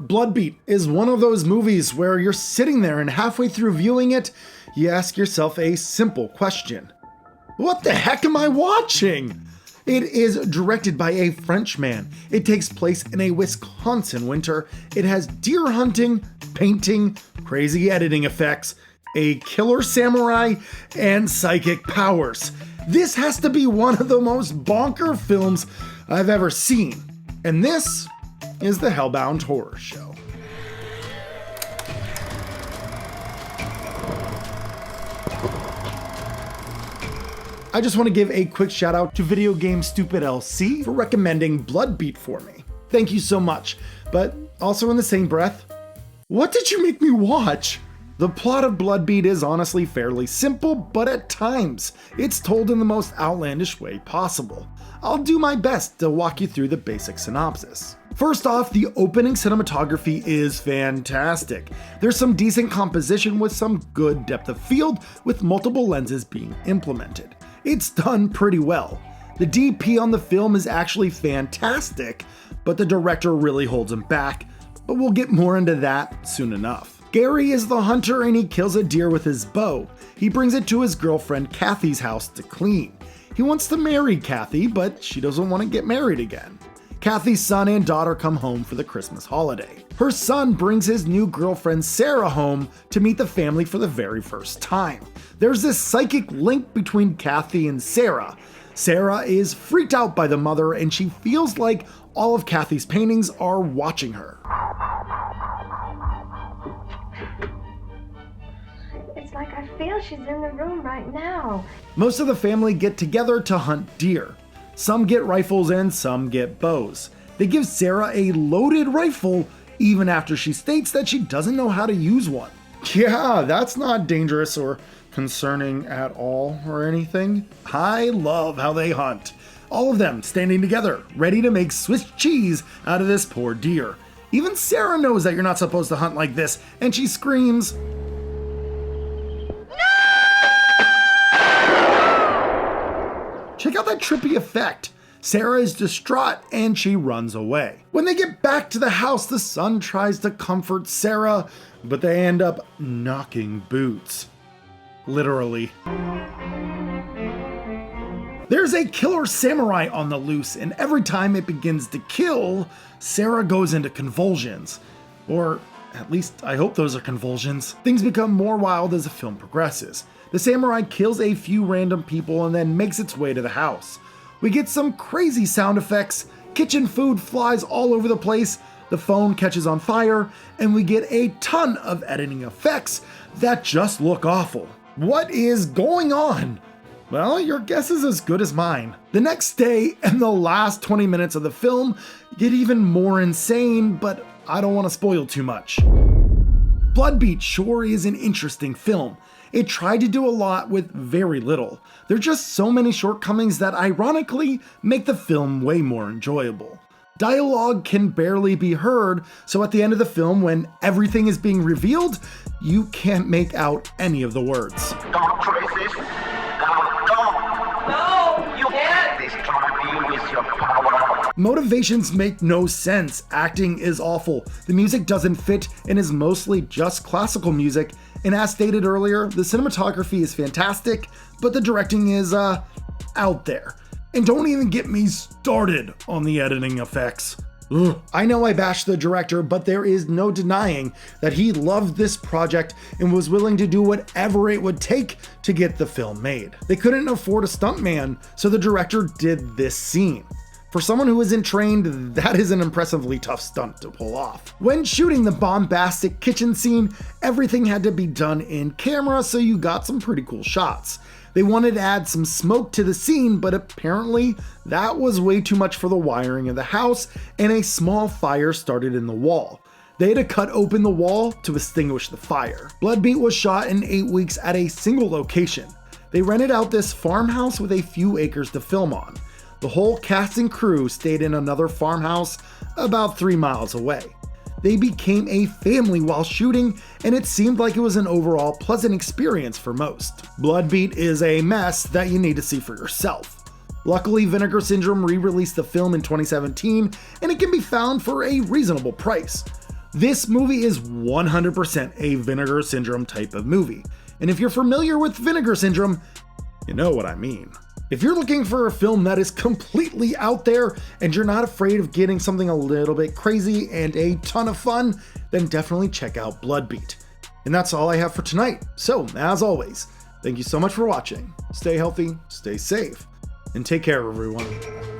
Bloodbeat is one of those movies where you're sitting there and halfway through viewing it, you ask yourself a simple question. What the heck am I watching? It is directed by a Frenchman. It takes place in a Wisconsin winter. It has deer hunting, painting, crazy editing effects, a killer samurai, and psychic powers. This has to be one of the most bonker films I've ever seen. And this is the HellBound Horror Show. I just want to give a quick shout out to Video Game Stupid LC for recommending Bloodbeat for me. Thank you so much. But also in the same breath, what did you make me watch? The plot of Bloodbeat is honestly fairly simple, but at times, it's told in the most outlandish way possible. I'll do my best to walk you through the basic synopsis. First off, the opening cinematography is fantastic. There's some decent composition with some good depth of field with multiple lenses being implemented. It's done pretty well. The DP on the film is actually fantastic, but the director really holds him back, but we'll get more into that soon enough. Gary is the hunter and he kills a deer with his bow. He brings it to his girlfriend Kathy's house to clean. He wants to marry Kathy, but she doesn't want to get married again. Kathy's son and daughter come home for the Christmas holiday. Her son brings his new girlfriend Sarah home to meet the family for the very first time. There's this psychic link between Kathy and Sarah. Sarah is freaked out by the mother and she feels like all of Kathy's paintings are watching her. It's like I feel she's in the room right now. Most of the family get together to hunt deer. Some get rifles and some get bows. They give Sarah a loaded rifle even after she states that she doesn't know how to use one. Yeah, that's not dangerous or concerning at all or anything. I love how they hunt. All of them standing together, ready to make Swiss cheese out of this poor deer. Even Sarah knows that you're not supposed to hunt like this, and she screams, check out that trippy effect. Sarah is distraught and she runs away. When they get back to the house, the son tries to comfort Sarah, but they end up knocking boots. Literally. There's a killer samurai on the loose, and every time it begins to kill, Sarah goes into convulsions. Or at least I hope those are convulsions. Things become more wild as the film progresses. The samurai kills a few random people and then makes its way to the house. We get some crazy sound effects, kitchen food flies all over the place, the phone catches on fire, and we get a ton of editing effects that just look awful. What is going on? Well, your guess is as good as mine. The next day and the last 20 minutes of the film get even more insane, but I don't want to spoil too much. Bloodbeat sure is an interesting film. It tried to do a lot with very little. There are just so many shortcomings that ironically make the film way more enjoyable. Dialogue can barely be heard, so at the end of the film when everything is being revealed, you can't make out any of the words. Don't trace this. Don't. No, you can't. Destroy me with your power. Motivations make no sense. Acting is awful. The music doesn't fit and is mostly just classical music. And as stated earlier, the cinematography is fantastic, but the directing is, out there. And don't even get me started on the editing effects. Ugh. I know I bashed the director, but there is no denying that he loved this project and was willing to do whatever it would take to get the film made. They couldn't afford a stuntman, so the director did this scene. For someone who isn't trained, that is an impressively tough stunt to pull off. When shooting the bombastic kitchen scene, everything had to be done in camera, so you got some pretty cool shots. They wanted to add some smoke to the scene, but apparently that was way too much for the wiring of the house, and a small fire started in the wall. They had to cut open the wall to extinguish the fire. Bloodbeat was shot in 8 weeks at a single location. They rented out this farmhouse with a few acres to film on. The whole cast and crew stayed in another farmhouse about 3 miles away. They became a family while shooting, and it seemed like it was an overall pleasant experience for most. Bloodbeat is a mess that you need to see for yourself. Luckily, Vinegar Syndrome re-released the film in 2017, and it can be found for a reasonable price. This movie is 100% a Vinegar Syndrome type of movie. And if you're familiar with Vinegar Syndrome, you know what I mean. If you're looking for a film that is completely out there and you're not afraid of getting something a little bit crazy and a ton of fun, then definitely check out Bloodbeat. And that's all I have for tonight. So, as always, thank you so much for watching. Stay healthy, stay safe, and take care, everyone.